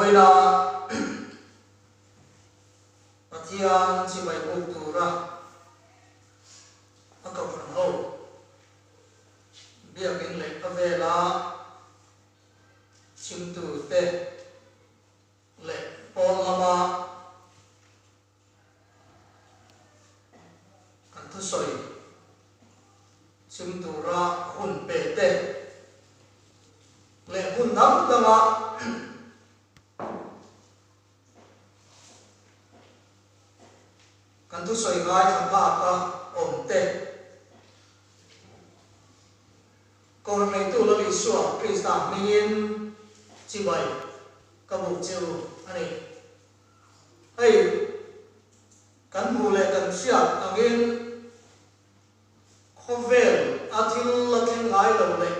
voina pathian chi bai buk tura akau ran ho biak in le avela chim tu te le pol lama kan thu soi chim tura hun pe te le hun nam danga kan thu soi ngai thapa ka om te còn này tu lo bị sửa Krista mình chỉ vậy các bộ chiều anh ấy cán bộ lại cần siết anh em không về atil là thiên ngài đầu lệ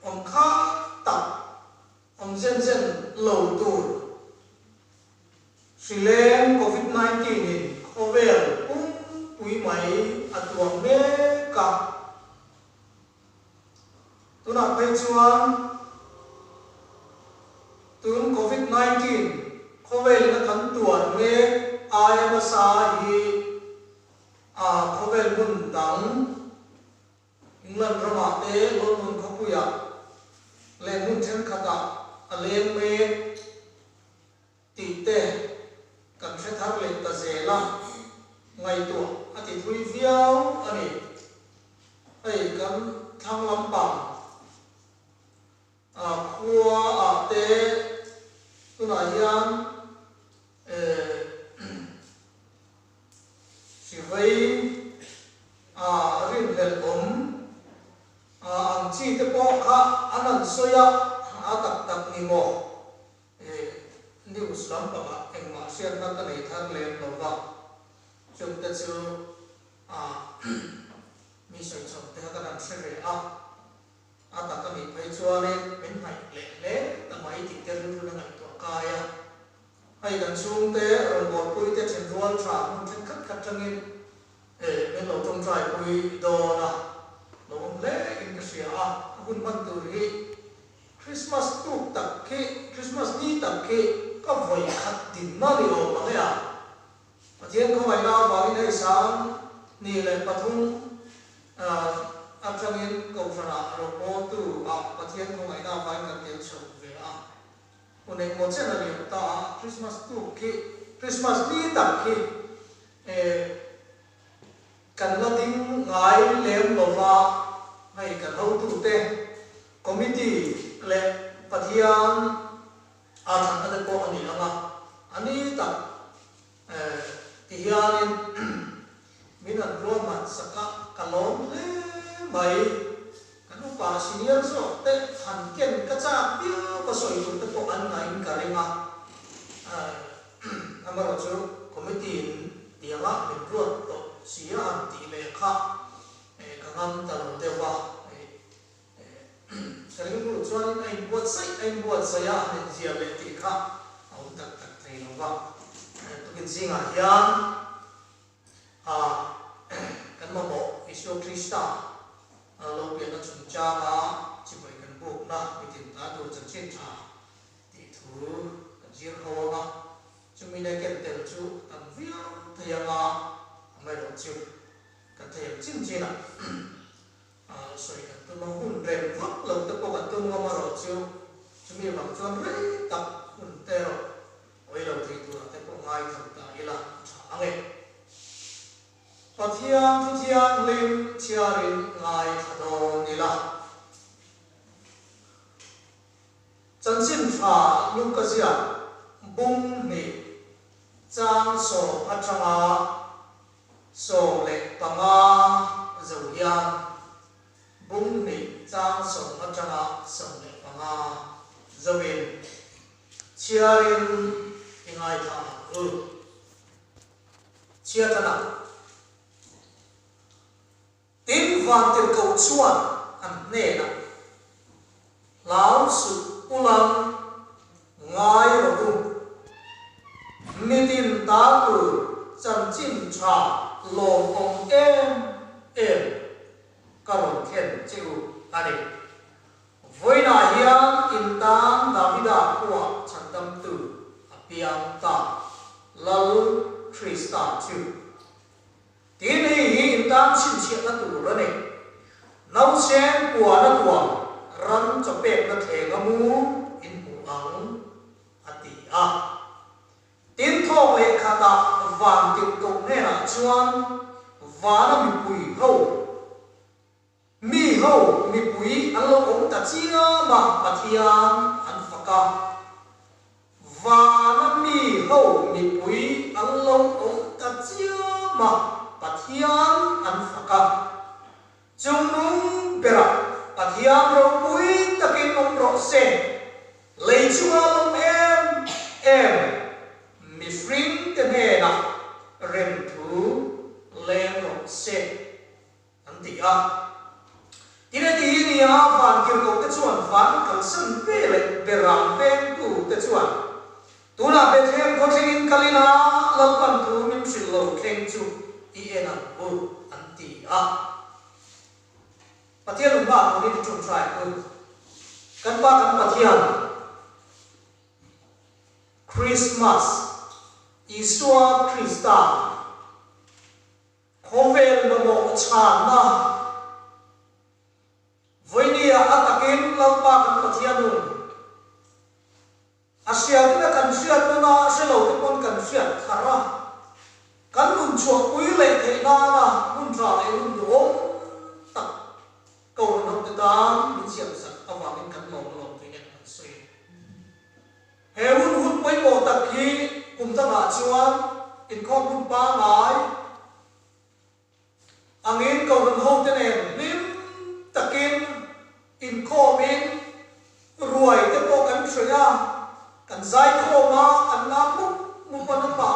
ông khá tập ông dân dân lâu tu xí lên COVID-19 thì không về cũng quý mấy tuồng mê cả tu nak pecuan tuan COVID-19 COVID na kan tuan me ay masahi COVID mundang England ramate lon khapuya le mun chen khata alem me ti te kan se thar le ta zela ngai tu ati thui viau ani ai kan thang lampang khua te tu na hian si vei rin hel ang chi te po kha anan soya tak tak ni mo news lam pa engma sian na ta nei thar len lo wa chum te chu mi sai chom te ka dan se ve ata kami pai chuane men hai le ta mai ti te ru na ngai to kaya ai dan sung te ron bol pui te chen rual tra mun chen khat khat changin men lo tong trai pui do na lo le in ka sia hun man tu ri Christmas tu tak ke Christmas ni tak ke ka voi khat din na li lo ma ya pathian ko mai na ba ni dai sang ni le pathum Atangin kau fana ropo tu pathian ko ngai na vai kan tel chou ve uneng mo chen ali ta Christmas tu ki Christmas ni tak ki kan la ding ngai lem lo wa hai kan ho tu te committee le pathian thang ade ko ani anga ani tak tihianin minan roman saka kalom le mai kan pa senior so te han ken ka cha pia ko soi tu te ko an ngai ka ringa amaro chu committee tianga min ruat to sia an ti le kha ka ngam ta lo te wa saling ru chuan ai buat sai ya ne zia le ti kha au tak tak thei lo wa tu kin singa hian kan mo isu Krista lo pia na chung cha ma chi bai kan bu na mi tin ta tu chan chen tha ti thu kan jir ho ma chu mi na ken tel chu tan via thayanga mai ro chu kan thayam chin china soi kan tu ma hun rem vak lo te ko kan tu ma ro chu mi bang chuan re tak hun te ro oi lo thi tu te ko ngai tham ta ila ange pathian thu thian lim chiarin ngai thadon nila chanchin tha lukazia bung ni chang so atanga so le panga zauyan bung ni chang so atanga so le panga zawin chiarin ngai tha chiatana tin van tel kau chuan an ne na lao su ulang ngai ro du mitin ta tu chan chin cha lom ong em karon khen chiu ani voina hian in tan davida kwa chandam tu Krista chu tin hi in tam sin chiat na tu ra ne nau sen kwa na tuang ran cho pek na the ngamu in pu ang ati a tin thong le khata van tin ko ne na chuan vana mi pui ho mi pui an lo ong ta chia ma pathian an faka vana mi pui an lo ong ta chia ma pathian an faka chung nung bera pathian ro pui takin ong ro se lei chunga lom em mi fring te ne na rem thu lem ro se anti a tina ti ni a van kir ko te chuan van kal san ve le beram ven tu te chuan tuna be them ko thengin kalina lalpan tu min sil lo theng chu i ena bu anti a pathian ba ko ni chung try ko kan ba kan pathian Christmas Isua Krista Khovel mo chana voinia atakin lampa kan pathianu asia na kan siat na selo te pon kan siat khara kan mun chuak pui le the na mun tra le mun do tak ko no te da min siam sak awang kan lo lo te nek kan sei heun hun poi mo tak hi kum ta na chuan in khom hun pa ngai angin ko ron ho te ne lim takin in khomin ruai te po kan shria kan zai khoma an na mu pa na pa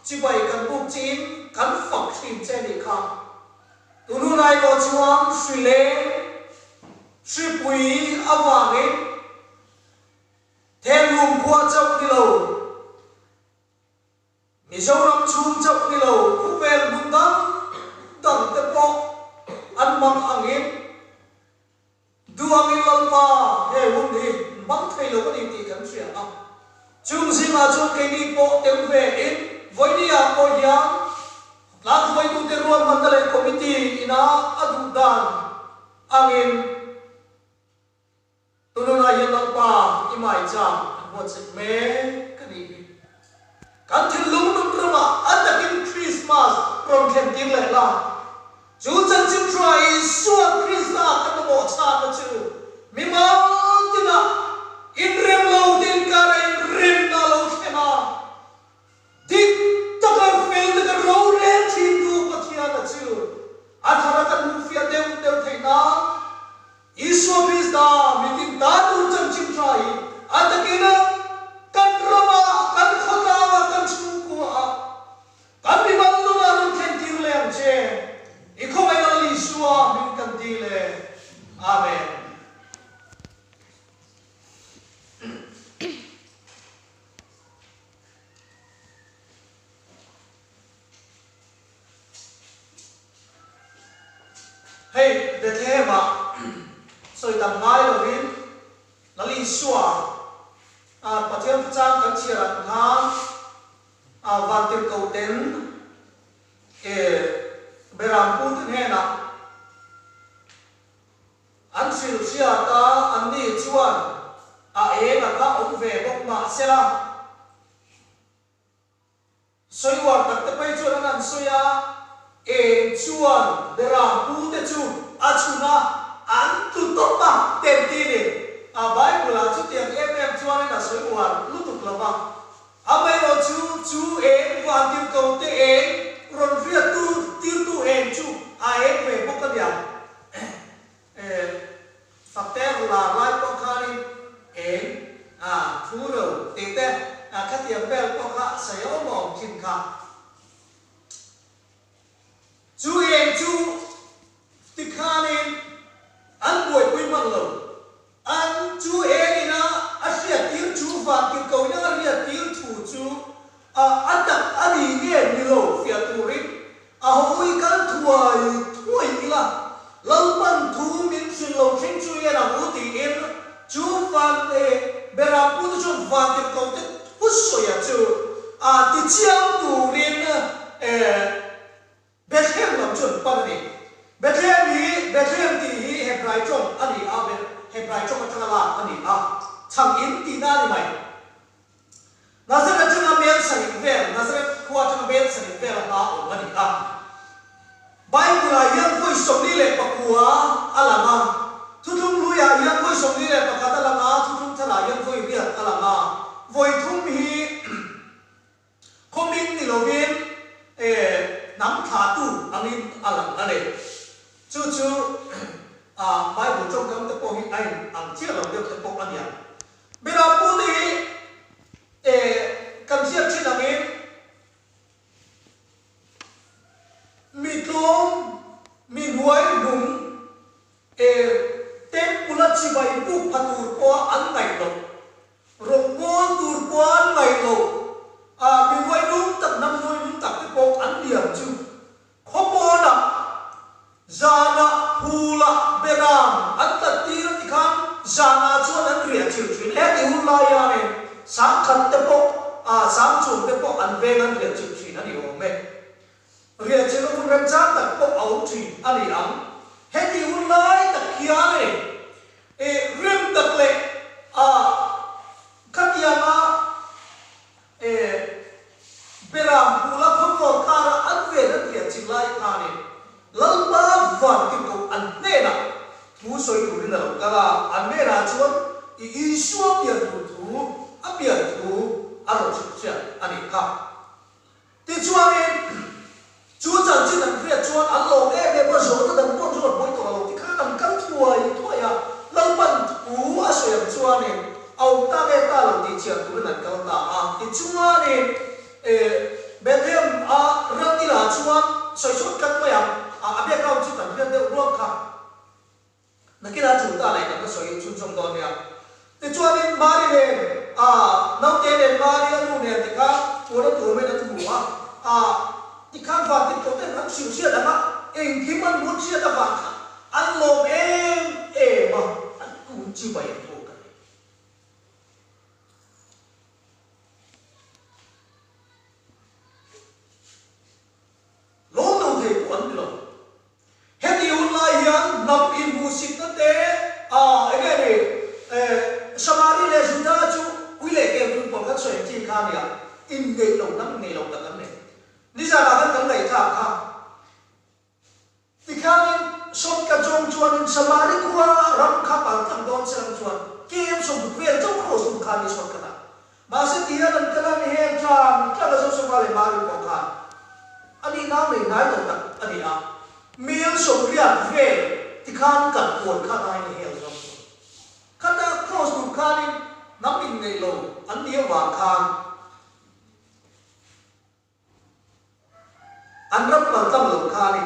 chi bai kan bu chin kan phak thin che ni kha tunu nai lo chuang sui le sui pui awang in thêm lùm qua trong đi lầu mi sâu rắm chung trong đi lầu khu về bún đắng tận tế bộ ăn măng ăn in đu ăn in lần mà hệ hôn đi măng thay lầu có đi tì cắn chuyện à chung gì mà chung cái đi bộ tiếng về in với đi à cô giang lát với tu tên luôn mà ta lại committee ina adu dan ăn in tu nó là hiện lần mà imai cham một sự mê cái gì kan thil lung nung rama atakin Christmas from khen tin le la chu chan chim try suat Krista kan mo cha na chu mi ma tina in rem lo din ka in rem na lo khena dik takar fel de ro re thin du pathia na chu athara kan mu fia deu theina Isu Krista meeting da tu chan chim try atakina kan rama kan khotawa kan chungkuwa kan bi ballu na ron khen tir le am che ikho mai na li suwa min kan ti le amen hey Bethlehem soi tam ngai lo rin la li suwa pathian chang kan chia ran kha van tin ko ten beram pu tin he na an sil sia ta an ni chuan na ka ong ve bok ma sela soi war tak te pai chuan an soya chuan beram pu te chu achuna an tu to pa ten ti ni Bible là chú tiền em cho nên là suy hoàn lúc tục là vâng bây giờ chú em hoàn tiêu cầu tế em rồi viết tiêu tu em chú em về bốc cái điểm phật tế là lại bốc khai em thú rồi tiền tế các tiền về bốc khai sẽ ôm ổn kinh khả chú em chú tích khai nên ăn buổi quy mặt lẩu an chú em na asia tiếng chú và tiếng cầu nhá asia tiếng thủ chú an đặt an đi nghe như lẩu phía tu rít hoi kan thuai là lâu ban thu min xuân lẩu khen chú em là vũ tỷ em chú và bera pu chú và tiếng cầu thế hút sôi à chú thì chiang tu rít Bethlehem làm chuẩn pan này Bethlehem thì Hebrai trong anh đi Hebrai trong cái thằng là anh đi thằng in thì na đi mày Nazareth trong miền sành về Nazareth qua trong miền sành về là họ anh đi Bible là yang voi sống đi lệ bạc qua alama thu thung lui yang voi sống đi lệ bạc kata lama thu thung thà yang voi riat alama voi thung hi không in ni lovin nắm thả tu anh in alam anh chú Bible trong cái tập hội anh chia làm được tập hội anh em bây giờ bố đi cần thiết trên là nghe mi tôm mi nuôi đúng tem pula chỉ bay buộc phật qua ăn ngày đâu rồi mua tur qua ăn ngày đâu mi nuôi đúng tập năm nuôi đúng tập cái bộ ăn điểm chứ không mua nè Zana hula beram anta tira tikhan zana chuan an ria chiu thin he ti hula ya ne sam khat te po sam chu te po an ve an ria chiu thin ani o me ria chiu mun ram cha ta po au thin ani am he ti hula ta kia ne rim tak le katiama beram hula phot thara an ve an ria chiu lai kha ne lalba van ki ko anena thu soi tu rin lo kala anena chuan I suam ya tu apia tu aro chia ani kha ti chuan ni chu chan chin an khria chuan an lo e be zo ta dan pon chuan poi to lo ti kha an kan thua ya lalban tu a soyam chuan ni au ta ge ta lo ti chia tu rin kal ta ti chuan ni Bethlehem rati la chuan soi sot kan ma ya abia kau chu tan khian de ro kha nakila chu ta lai kan soi chu chom don ya te chuan in mari le nau te le mari anu ne ti kha ora tu me na tu wa ti khan va ti ko te han siu sia da ma eng ki man mun sia da va an lo em ma an ku chi bai to ka lo no te kon lo heti ulai yan nam in musik na te again samari le juda chu uile ke kun pon khat soi ti kha ya in ngei lo nam ngei lo ta kan ne ni za la kan ngai tha kha ti kha in som ka jong chuan in samari kwa ram kha pa tam don sang chuan kem som bu vel chong kho som kha ni som kana ma se ti han kala ni he tram ka la so ma le ma ri ko kha ani na me nai lo ta ani miếng sầu riêng về thì khan cẩn cuộn khan ai này hiểu không? Khan đã cross đủ khan đi nắm mình ngày lâu ăn nhiều vàng khan ăn rất là tâm lực khan đi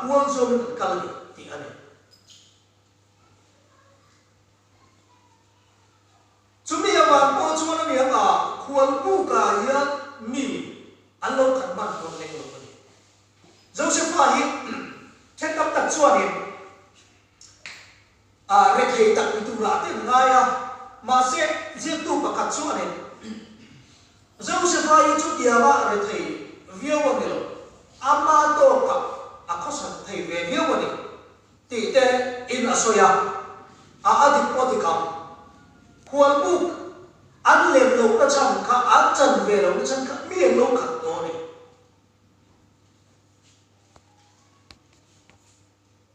cuốn xuống khan đi thì anh ấy chúng mình vàng cuốn xuống nó miếng cuốn bu cả hiên mì ăn lâu khẩn ban cuốn lên rồi Joseph hi trên cấp đặt chuan ni rệt thầy đặt tu la tên ngay mà sẽ riêng tu bạc cắt chuan ni Joseph hi chút dia mà rệt thầy viêu anh ni lo ama to ka có sản thầy về viêu anh ni ti te in asoya adi podikam kual buk an lem lo ka cham kha an chan ve lo chan kha mieng lo khat to ni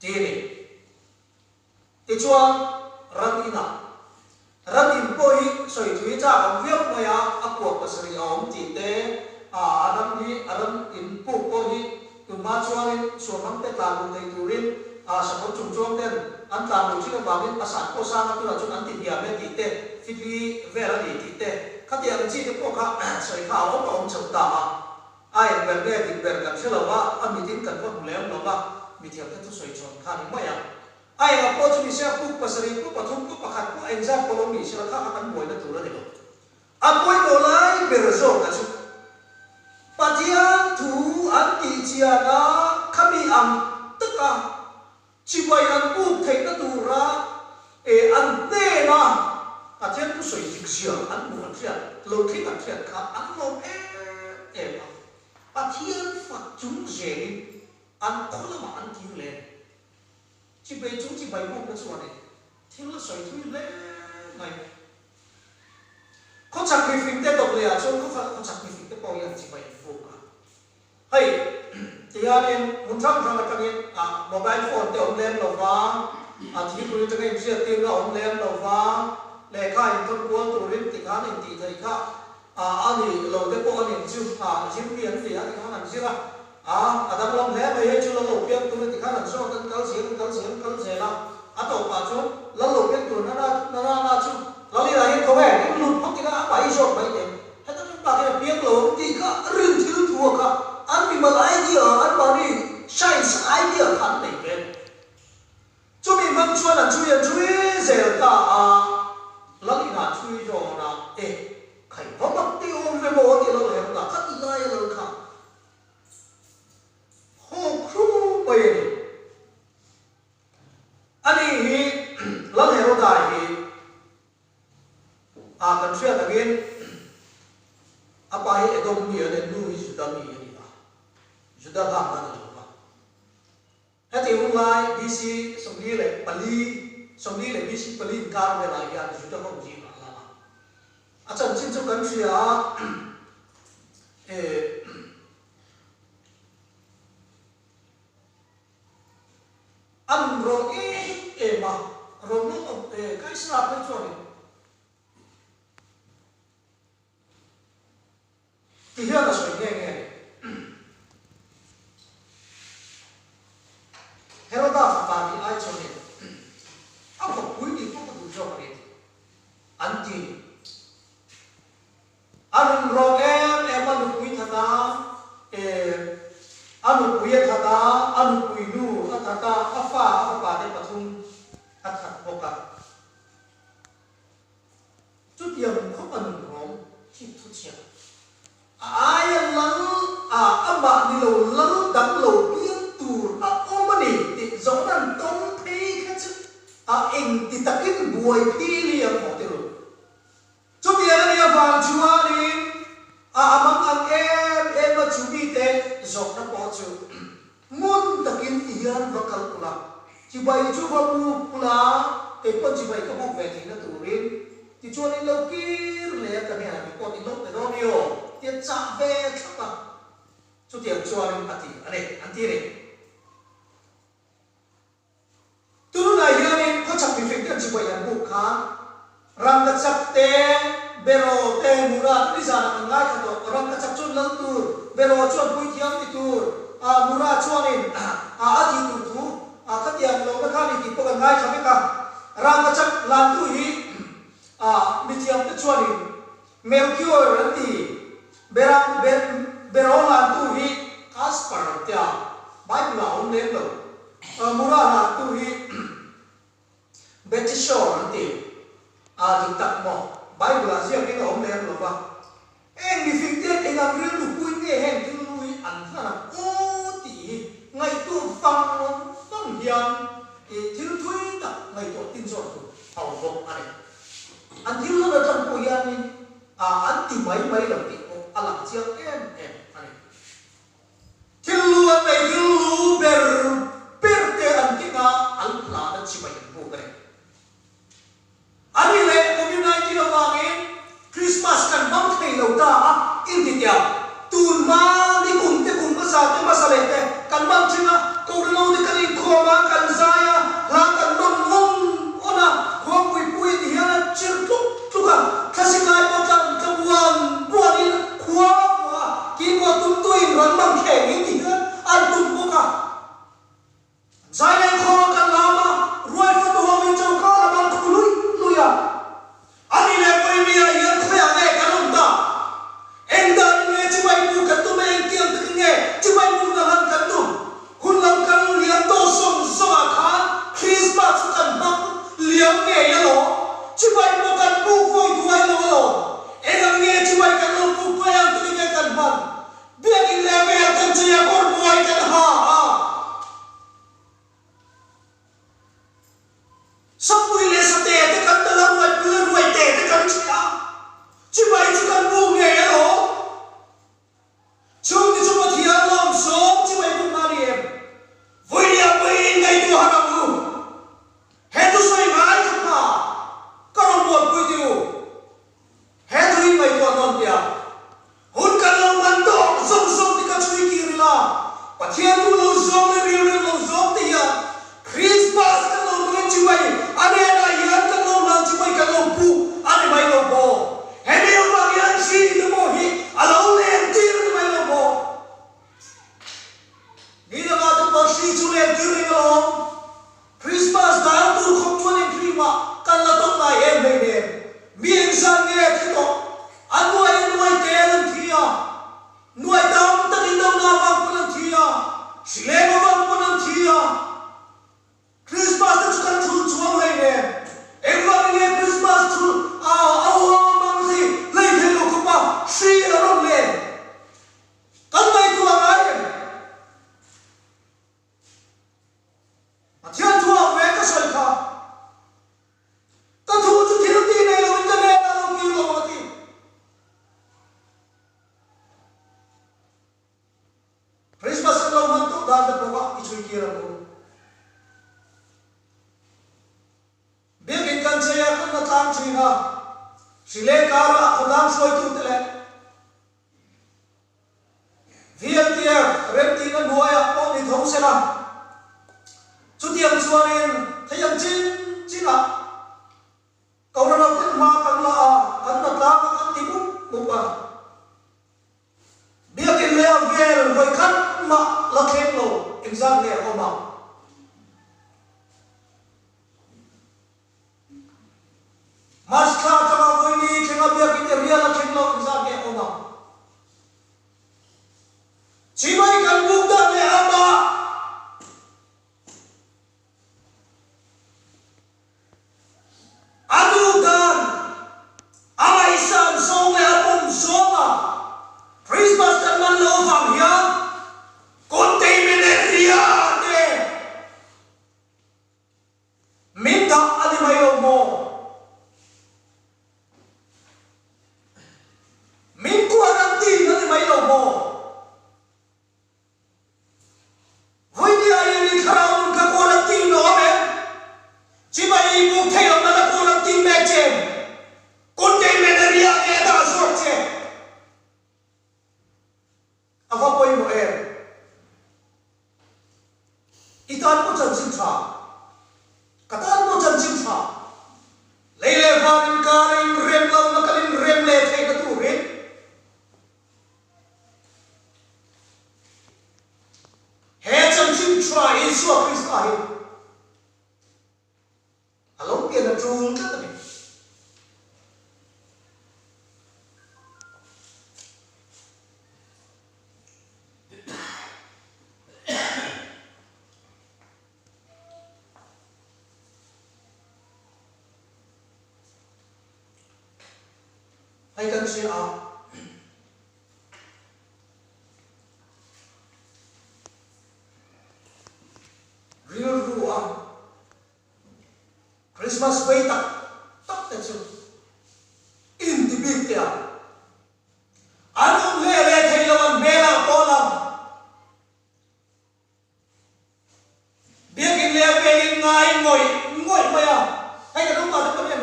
Tini, tichuan ranina, ranin poi soi thui cha ang viau maya akwa pasari om ti te adam in pu poi tu ma chuan so nam te ta lu te turin sa ko chung chung ten an ta lu chi ka wangin asan ko sa na tu la chun an ti bia me ti te fitri vera ni ti te khati ang chi te po kha soi kha om chau ta ai ber ne ti ber kan chelo wa an mi tin kan ko lem lo wa mi thiam te tu soi chon kha ni maya ai ga po chu mi se pu pasari pu pathum pu pakhat pu exam ko lo mi se kha kan boi na tu la ni lo a poi do lai ber zo ka chu patian thu an ti chia na khami am taka chi bai an pu thei na tu ra an ne na a thian pu soi tik sia an bu an thian lo thi an thian kha an lo thiên phật chúng dễ ăn khó là mà ăn thiếu lên chỉ bày chúng chỉ bày mong cái số này thiếu là sợi thui lên này có chắc bị phim tết độc lìa cho có chắc bị phim tết bao giờ chỉ bày vô cả hay thì anh em muốn thăm thằng các em mobile phone thì ông lên đầu vang thì tôi cho em chia tiền là ông lên đầu vang để khai con quân tụi đến thì khá nên thì thầy khác anh thì lâu tới bộ anh em chưa diễn biến thì anh khá làm chưa đang làm lẽ bây giờ chưa lâu biết tụi thì khá làm sao cần cáo gì nào tổ bà chú lâu biết tụi nó chú nó đi là hiện có vẻ những lụt không thì nó bảy rồi bảy điểm hết tất cả cái biết lâu thì cả riêng thiếu thua cả anh bị mất idea anh bảo đi sai idea khăn này về cho mình vẫn cho là chú ý giờ ta lắm là chú ý rồi là khởi có mục tiêu về bộ thì nó là là cắt lại là cả hồ khu bền anh ấy lắm là đại thì cần suy là cái apa hệ đồng nghĩa nên nuôi juda mi ni juda bang là được không? Hết thì hôm nay BC xong đi lại BC Pali cao về lại nhà juda không gì cả chân xin cho cần suy ăn rồi mà rồi nó cái sao cái chỗ này thì hiện là sợi nghe Herod và thì ai cho nên không quý đi không có đủ cho nên anh chị anh rồi em ăn quý thật ăn quý thật ăn quý nu thật pha để bắt thùng thật bốc cả chút tiền không ăn ngon chỉ chút tiền ai lắng bạn đi lâu lắng đắng lâu biến tù omani thì giống như tông thấy cái chứ anh thì tập cái buổi phi liền một tiêu cho bây giờ đi vào chùa đi mang ăn em mà chú bị thế giống nó bỏ chú muốn tập cái tiền và cả là chỉ bày chú vào mua là cái con chỉ bày cái bọc về thì nó tủ đi thì cho nên lâu kia lẽ cái này là con đi lâu cái đó nhiều tiền trả về chắc là chút tiền cho anh anh này từ lúc này nên có chắc bị phê tiền chỉ bởi anh buộc khá rằng cái chắc tê bero tê mura đi ra là ngay cả đó rằng cái chắc chôn lăng tu bero chôn bùi thiam thì tu mura chôn nên thì tu cái tiền lâu cái khá thì có ngay cả biết cả rằng cái chắc làm tu hi bị thiam thì chôn nên mèo kêu là gì berolan tu hi aspar tia Bible on nem lo murana tu hi betishor anti di tak mo Bible azia ke on nem lo ba en mi fik te en am ri lu kuin nge hen tu lui an na o ti ngai tu fang hiam thil thui tak ngai to tin so tu hau bok ani an thil lo tan ko yan ni an ti mai la ti alam chiang em ani thilu này thilu ber te an tinga al la da chi bai bu kare ani le COVID-19 lo wangin Christmas kan bang thei lo ta in ti tia tun ma ni kun te kun ma sa le te kan bang chinga ko lo de kan in kho ma kan zaya la kan non mon ona ko pui ti ha chir tu kan khasikai pa kan buan in khwa ki mo tum tu in ran mang khe ni ti ha an tum ko ka san nghe thế đó anh nuôi tên thì à nuôi đam ta đi đâu nào vang quân thì à chỉ lẽ mà vang quân thì à Christmas ta chúng ta thu chuông này nè em nói nghe Christmas thu mang gì lấy thế lúc không bao suy ở đâu lên cần mấy tuồng ấy mà thiên tuồng về cái sợi khá ta thu chút thiên tí này là mình này là đâu kia là mà thì Christmas cái lâu mình tốt đàn được bao cái chuyện kia là biết cái cần chơi cái nó tham chuyện à chỉ lẽ cả là không làm soi tu thế này viên tiệt rem tin nó nuôi à con đi thấu sẽ làm chút tiền chuan nên thấy yang chín à cầu nó đâu cái mà cần là cần là ta cần tìm bút à biết cái lẽ về rồi khát mà là thêm lâu exam này không mà Maskha kama voi ni kena biar kita real kena exam ke ona. Cimai kan bukan le ama. Adu dan ama isan song le apom soma. Christmas kan man lo fam ya. Konte meneria de. Minta ali mai lo mo. Mình qua đăng tin nó thì mấy đầu bò với đi ai đi khao mình cả qua đăng tin nó mẹ chỉ mày buộc thay nó là qua đăng tin mẹ chém con đây mẹ đã đi ăn nghe ta rồi chém à vợ quay một em ít ăn có chân chính trả cả ta có chân chính trả lấy lệ vào mình cả lên rem lâu nó cả lên rem lệ thay cái tủ rem hệ chân chính try Isua Christ ai alo tiền là trùng cái này hay cần suy ảo real ruang Christmas bay tak tak tu intimate ya anong le thay lawan bela kolam biagin le belin ngai ngoi maya hay ka rumah tu kan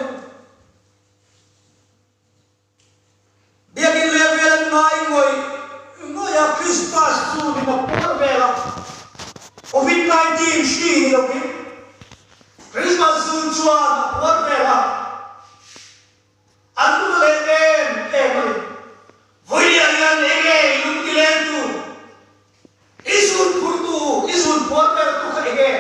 biagin le belin ngai ngoi ya Christmas tu di mana bela COVID-19 shi ni lo kin Christmas soon chuan what vela anu le em voi yan ege lum kilen tu isun purtu isun porter tu ka ege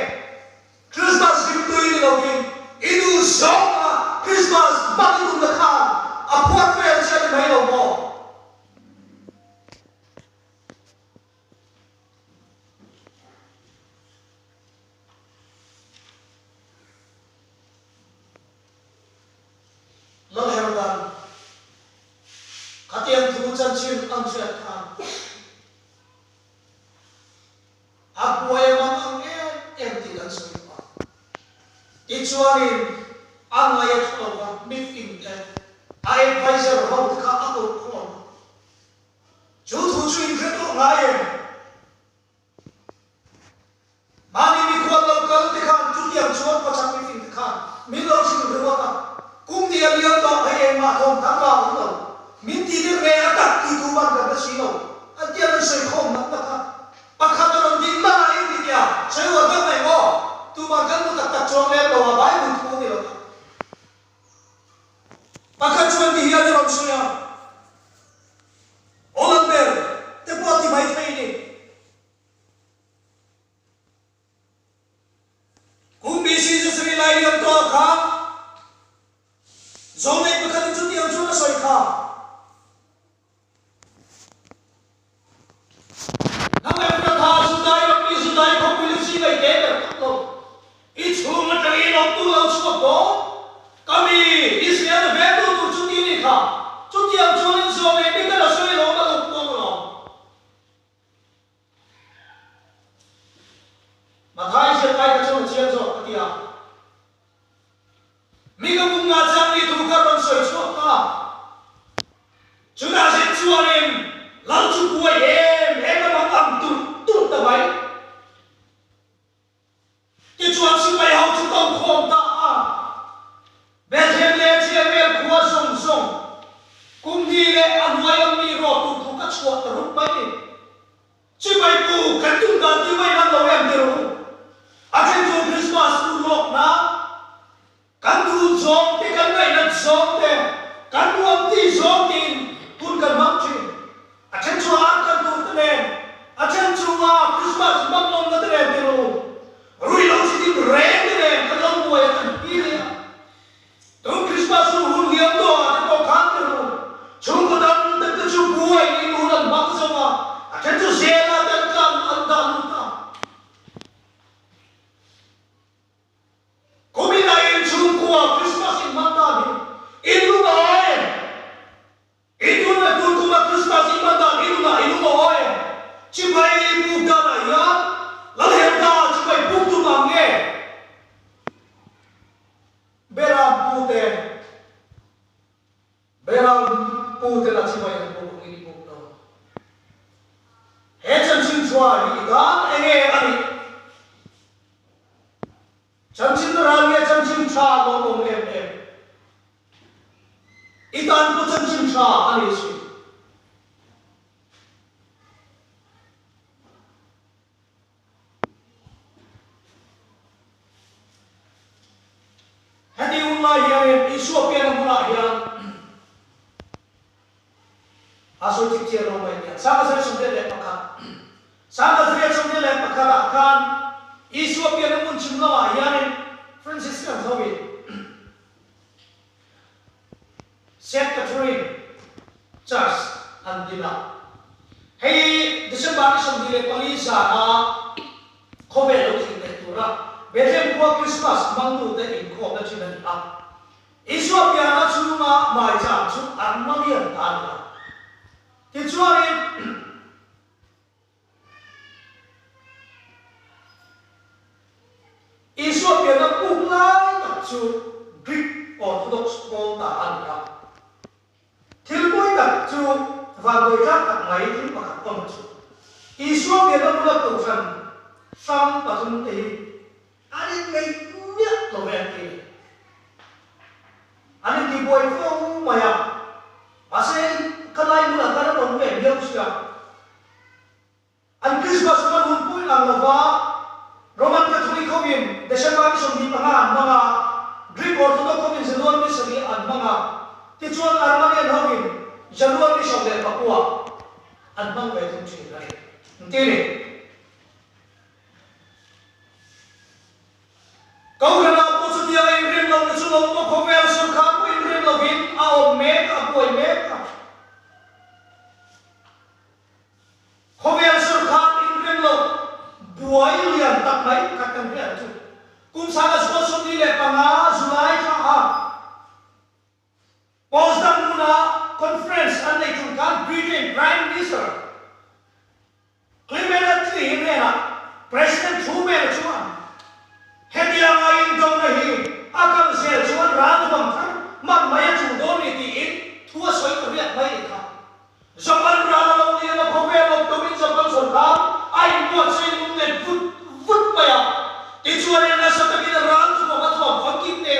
Christmas rim tu ni lo kin idu soma Christmas bagi tu na kha a porter chen mai lo mo Katiang tujuan cium angsiat kan. Aku yang mamang tidak semua. Icuarin angayat Allah meeting ayat Pfizer hot ka aku kon. Jutu cuin ketu ngayen. Mani mi kuat lokal tekan tutiang cuan pacang meeting tekan. Milo sing berwata. Kum dia lihat tak ayat mahom tangga untuk. Minti dia kaya tak tituban ke sino. Dia nak saya kom nak tak. Pakai orang di mana ini dia. Saya orang mai mo. Tu makan tu tak cuan le bawa bayi tu ni lo. Pakai cuan dia ni orang saya. Orang ber. Tepat di mai thay ni. Kumbi si Sri Lai yang tu akak. Zonai pakai tu dia zo me bi ka soi lo ma lo ko lo ma thai se kai ka chon chian zo ka tia mi ka bung nga chang ni tu ka ron soi cho ta chúng ta sẽ chua lên lao chu bùi em nó bằng ẩm tụt ta vậy cái chuan xin bay hậu chúng ta không ta bé thêm lên chia về qua sông sông cùng đi lên ăn ngoài ăn mì rò tụt các chuột ta rút bay chỉ bay cụ cái tung đàn chỉ bay năng lâu em đều à trên chỗ Christmas tụt lộc na cán tụt giông cái cán này là giông thế cán nuông thì giông thì tụt gần mắm chuyện à trên chỗ ăn cán tụt thế này à trên chỗ Christmas mắm nông thế này đều rồi lâu chỉ tin rèn thế này cái lâu mùa cái gì đấy Tuh Christmas tu huliam tu ada kau kan tu, cuma dan tak cukup ini hulan bangsa ma, akan tu zela dan kan anda lupa. Kau bila ini cukup Christmas ini mana ni? Itu lah itu lah tu cuma Christmas ini mana? Itu lah cuma ibu dan ayah, lalu hendak cuma ibu tu mangge. Beram pute la chimai na pok ini pok no. Chan chin chua ni dan enge ani. Chan chin rang chan chin cha lo em. Itan po chan chin cha ani si. Hadi ullah yang isu pian mula yang asal cikir romanya. Sama saya sudah lepakan. Sama saya sudah lepakan akan isu pian muncul lah yang Francis kan tahu. Saint Catherine Church andina. Hey, Desember sudah lepalisa na kovel utin tetura. Behem kuah Christmas mantu te ingkop na cinan a. Isu piana cuma mai jam cu armalian tanah. Kecuali isu piana puklai tak cu Greek Orthodox kota anda. Tilboy tak cu vagoy tak mai til pakat pangcu. Isu piana pula tuhan sang patung te. Ani ngay niya lo berarti. Ani di boy ko maya. Masih kalai mula karena orang dia sudah. An Christmas man pun ang lava Roman Catholic kawin Desember isong di pangan mga Greek Orthodox kawin January sabi ang mga Tichuan Armenian kawin January isong di Papua ang mga itong chinay. Ntini. Kau kena apa sedia ingin lalu sulung mo kovel surga mo ingin lawin ao meka boy meka. Kovel surga ingin law buai lian tak baik katan dia tu. Kum sana sponsor ni le panga Julai ka. Potsdam muna conference andai tunkan Britain Prime Minister. Clement Attlee na President Truman cuman. Hedi yang lain dong nahi akan sel cuman ratu bangkar mak maya cudon itiin tua soi kerja baik ka. Zaman rana lalu dia nak kovel waktu zaman surga ai buat saya mungkin fut maya. Ticuan yang nasa tapi ratu bangkar tuan fakir ni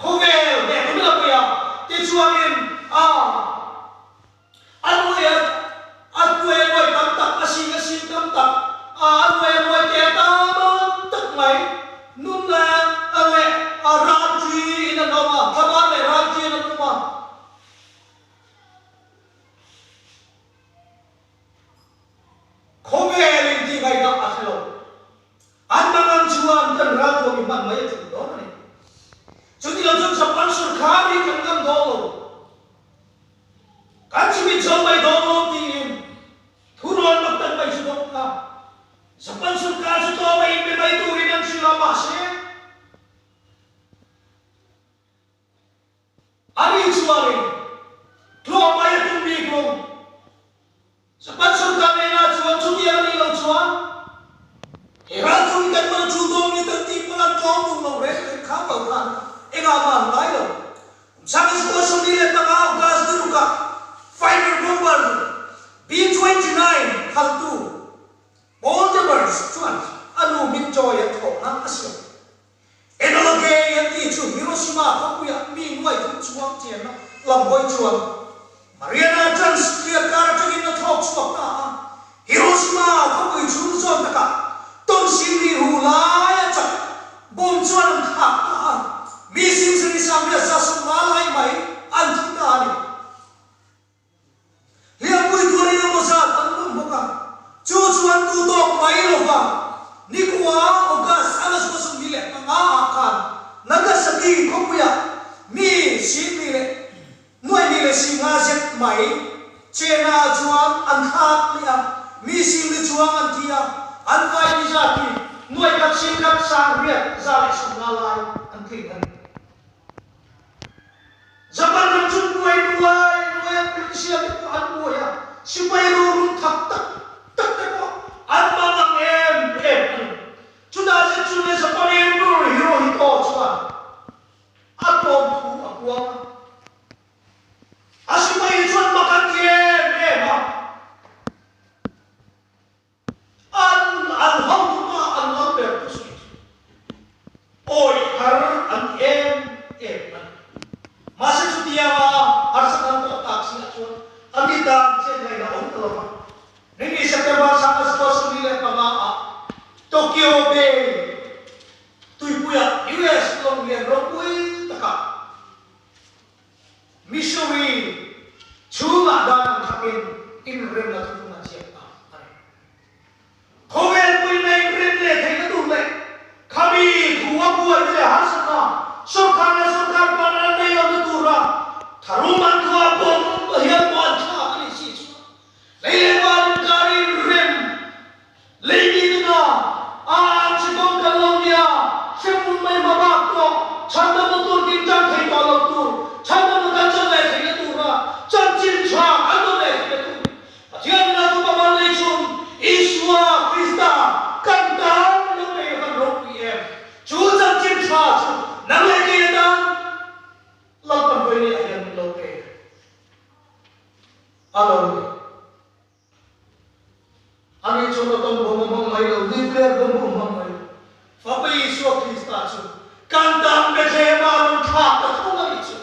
kovel deh tu bila maya. Ticuan yang anu yang boy tak kasih tak anu yang boy kita tak mai. Nunla ale raji ina nama kabar le raji ina nama kowe linti gai dak aslo andangan juan dan ratu iman maya tu doni jadi langsung sapan surkari kan dolo kan cumi jomai dolo tin turun maktan bai sudokna sapan surkari tu bai bai tu rinan silama se ari juari tuh maya tu bigong chuan Mariana Transcript kar changin na thok chuak ta Hiroshima ko pui chun zon taka ton sim ri hulai chak bom chuan thak ta mi sim sri samya sa sumalai mai an thita ni liam pui thori no sa tan bom boka chu chuan tu tok mai lo ba ni kwa ogas alas ko sum bile nga akan Nagasaki ko puya mi sim ni le noi ni le singa zet mai chena chuan an khat lia mi sim ni chuang an thia an vai ni zati noi kat sim kat sang riat za le sum na lai an thing an zaman ram chun noi an sia ko an boya sipai ro run thak tak ko an ma lang em chuda se chune sa panen ro hero hi to chuan atom thu akuang Asimay chuan makatiem ema an hong ma an lamber pusi oi har an em masa chutia ma arsakan ko taksi chuan amita se nei na on tolama nini September sa ko sumile pama Tokyo Bay tuipuya US long lian rokui taka Missouri chunga dan thakin in rem la thuna chek ta khovel pui nei rem le thei na tu le khami thuwa buai le har sakna sarkar panan nei on tu ra tharuman thua bom hian bon tha ani si chu leile wan karin rem leini na a chigong kalonia semun mai mabak to chanda motor kin jang thei to lo tu chanda motor chan le thei na tu ra chan chin cha an le thei tu pathian na tu pa man le chum Iswa Krista kan ta lo me kan ro pi em chu chan chin cha chu nang le ke da lo pan voi ni ayan lo ke alo ani chu lo ton bom bom mai lo nuclear bom bom mai fa pa Iswa Krista chu kan ta me the ma lo tha ta thong ni chu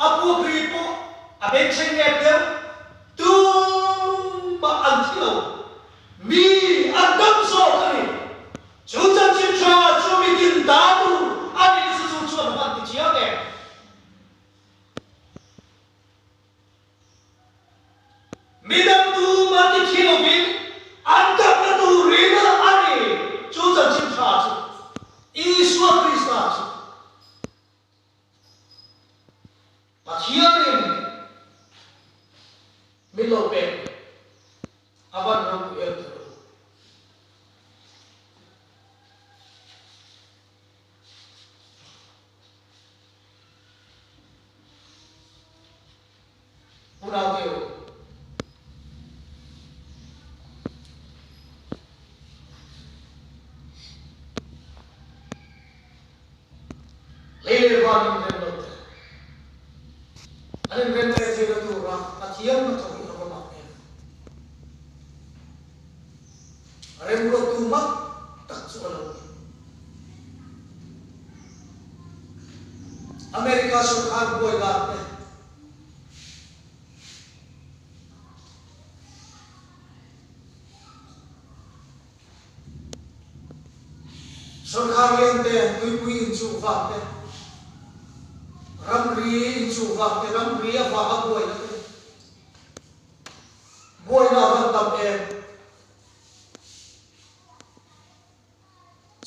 apu kripo aben cheng ne de tu ba an thilo mi adam so kani chu chan chin cha chu mi tin da tu ani su chu chu ba ti chia ke mi dam tu ma ti thilo bin an kap na tu ri na ani chu chan chin cha chu Iswa Krista chu Pathianin milope aban ro el pura deu leile van Anin rente thega tu ra pathian na thoi ro ma ne rem ro tu ma tak chu lo America sarkar boy ga ne sarkar lente pui chu va ne Ramri chu va te ramri va ha boy na van tam em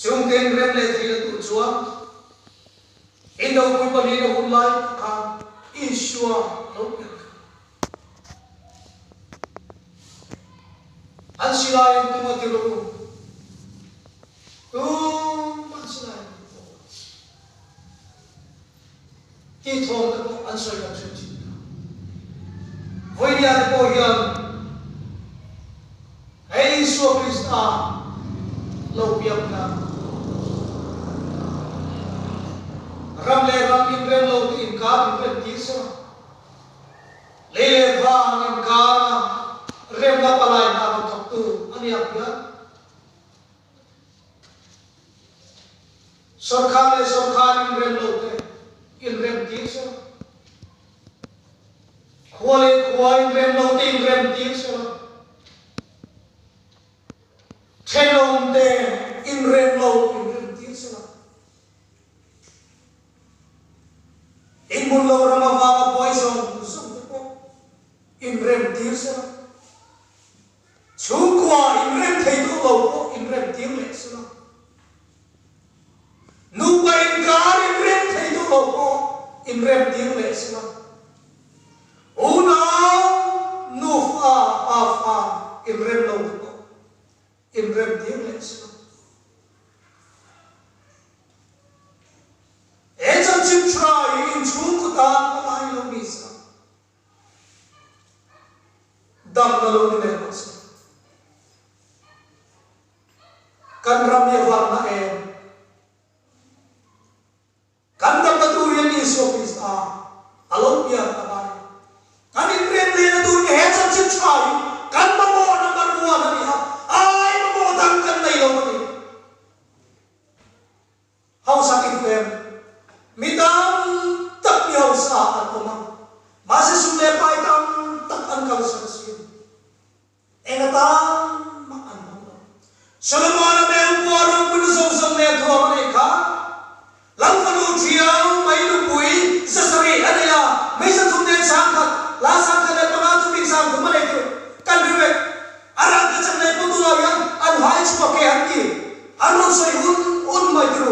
chung ten rem le thei tu chuan indo pui pa ni na hun lai ka Iswa lo an silai tu ma ti ro tu an silai Ki thong ta ko an soi ka chu chi voi dia ko hian hey Iswa Krista lo piam na ram in rem lo ti in ka in rem ti so le va in ka rem na palai na ko thok tu ani ap ya sarkar in rem lo te in rem tir sa khwale khwa in rem lo te in rem tir sa thelom te in rem lo in rem tir sa in mun lo rama va poison sum te ko in rem tir sa chu kwa in rem thei tu lo ko in rem tir le sa nu pa in gar in rem thei tu lo ko in rem tir le sa una nu fa in rem lo ko in rem tir le sa e cham chim try in chu ku ta pa ai lo mi sa dam na lo ni le sa kan ram ye war na e kan dam ta tu ye ni so pis a alon pia ta ba kan in rem le na tu ni he cham chim try kan ma mo na mar wa na ni ha ai ma mo dang kan nei lo ni how sakit them midam tak yaw sa atoma mase sumle pai tam tak an kal sa sin engata ma an no Solomon me uporo pun so som ne tho ne kha lang panu thiau mai lu pui sa sari ania mai sa thum ne sang khat la sang khat le pa tu ping sang thum le tu kan bi ve ara ka cham ne pu tu la yang an hai chu ke an ki an ro soi un mai tu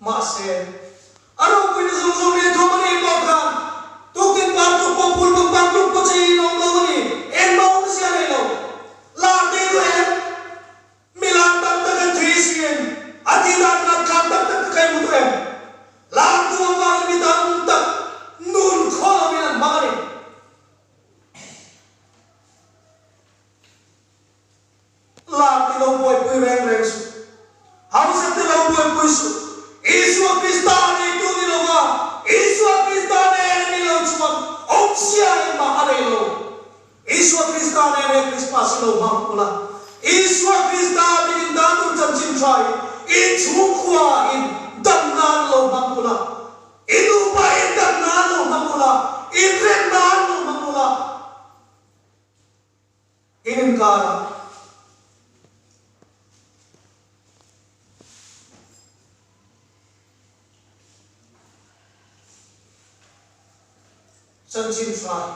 ma se aro pun so som ne tho ne ko kha tu kin par tu po pul bu par tu po chei no lo ni en mo sia ne lo la te tu em milan tam ta kan thri sien ati da na kham tak tak kai mu tu em la tu wa mi tam tak nun kho mi nan ma ni la ti lo boy pui reng reng su how se te lo boy pui su Isu Kristane tu ni lo wa Isu Kristane ni lo cuma opsia yang mahal lo Isu Kristane ni Krispas lo mahpula Isu Kristane ni danu jam try in chukwa in damnan lo mahpula inu pa in damnan lo mahpula in remnan lo mahpula in kara chân chim xoài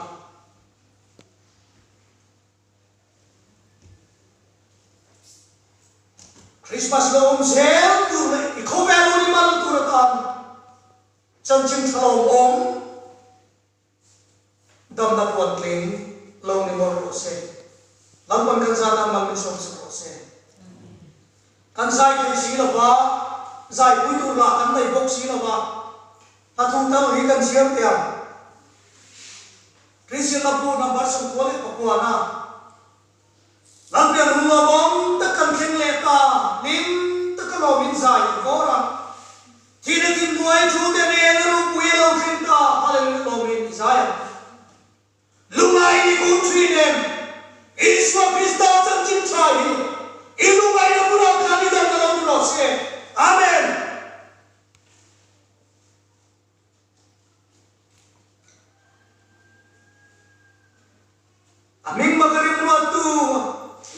Christmas lo sel tu le ikhobe lo ni mal tu ratan chân chim shalom om dam da pon kling lo ni mor ro se lam pan kan sa mal ni som ro se kan sai ki si la ba zai pui tu la kan dai bok si la ba ta thung ta ri kan siam tiam Christian lapu number some quality papuana. Lampian rumah bom tekan kenleta nim tekan lomin zai kora. Tidak kimbuai juga ni eneru puilau kinta hal lomin zai. Lungai ni country nem. Iswa Krista janjin try. Ilungai na pura kali dan dalam rose. Amen. Aming magaling waktu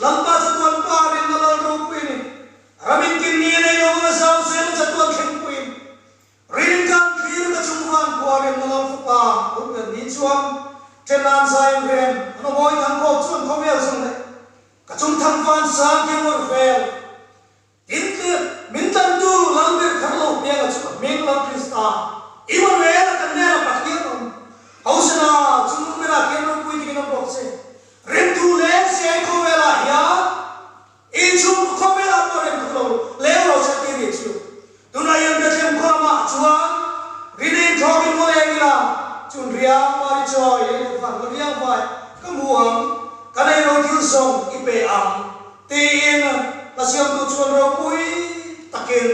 lampas satuan parin nalal rupin ramin kini na yung mga sausen satuan kengpuin rinkan kir kacunghan parin nalal fupa ugan nichuan tenan sayang ren ano moy tangkop chuan komel sangde kacung tangfan sa kimor fel tinte mintan tu lambir karlo pega chuan mingla Krista iwan wela kanela pakirong hausana chumumira keno pui dikina bokse Rentu le se komela ya inchum komela po rentu lo leo sa tiri chu tunai yang dajem koma chua ridin jogi mo lengira chun riang mari choi le fan riang vai kamuang kanai ro tiu song ipe ang tin pasiam tu chuan ro pui takin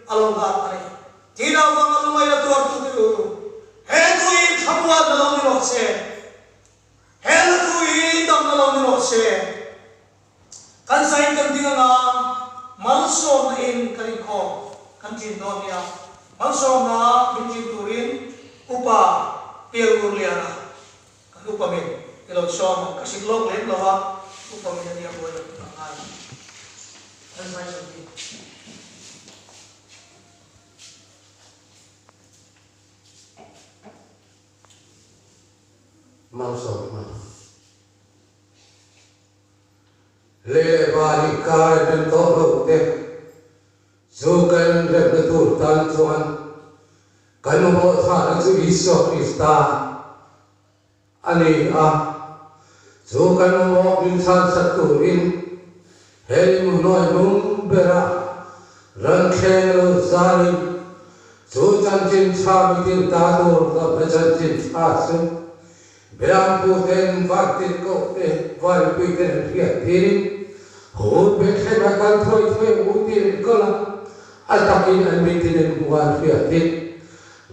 alonga ani tina wang alumai la tuar tu tu he tu in khamwa dalong ni ro se hela tu in dam na lo ni ro se kan sain kan dinga na malso na in kaliko kan tin no nia malso piel urliana upamin ilo som kasik lok lem lawa upamin dia boleh tunangan dan saya sendiri mau som le bali kai dan tolo te zukan dan betul tan tuan kan mo tha zu Isu Krista ani a zukan mo insan saturin helimu noi nung bera ran khelo zalim zujan chin cha mitin ta do da bhajan chin cha sun beram puten vaktin ko te var piten ria tirin ho bekhe bakal thoi thoi utin kola atakin an mitin buan ria tin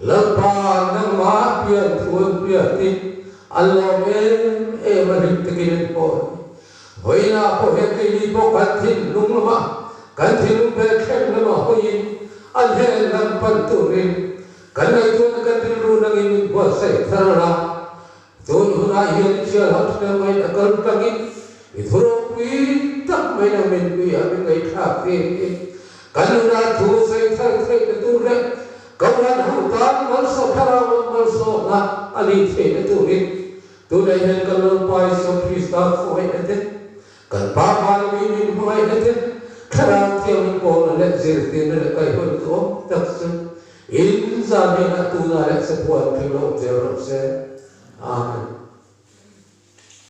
lepas nama biar tuan biar tin Allah manik tekin pun, hoina po hekini po kantin lung lama, kantin lung berken lama hoin, alhe lam panturin, kanai tuan kantin lung nangin buasai terala, tuan huna hian cia hot namai akal tangin, ithuro pui tak mai namin pui abin ngai thak tin, kanuna tu sai thak betul. Kawan hutan malso karawan malso na alite beturin tu dahin kalau pai so Krista foi ete kan papa minin foi ete karang tiang pon le zirtin le kai pon to taksun in zame na tu na le sepuan kilo zero se amen.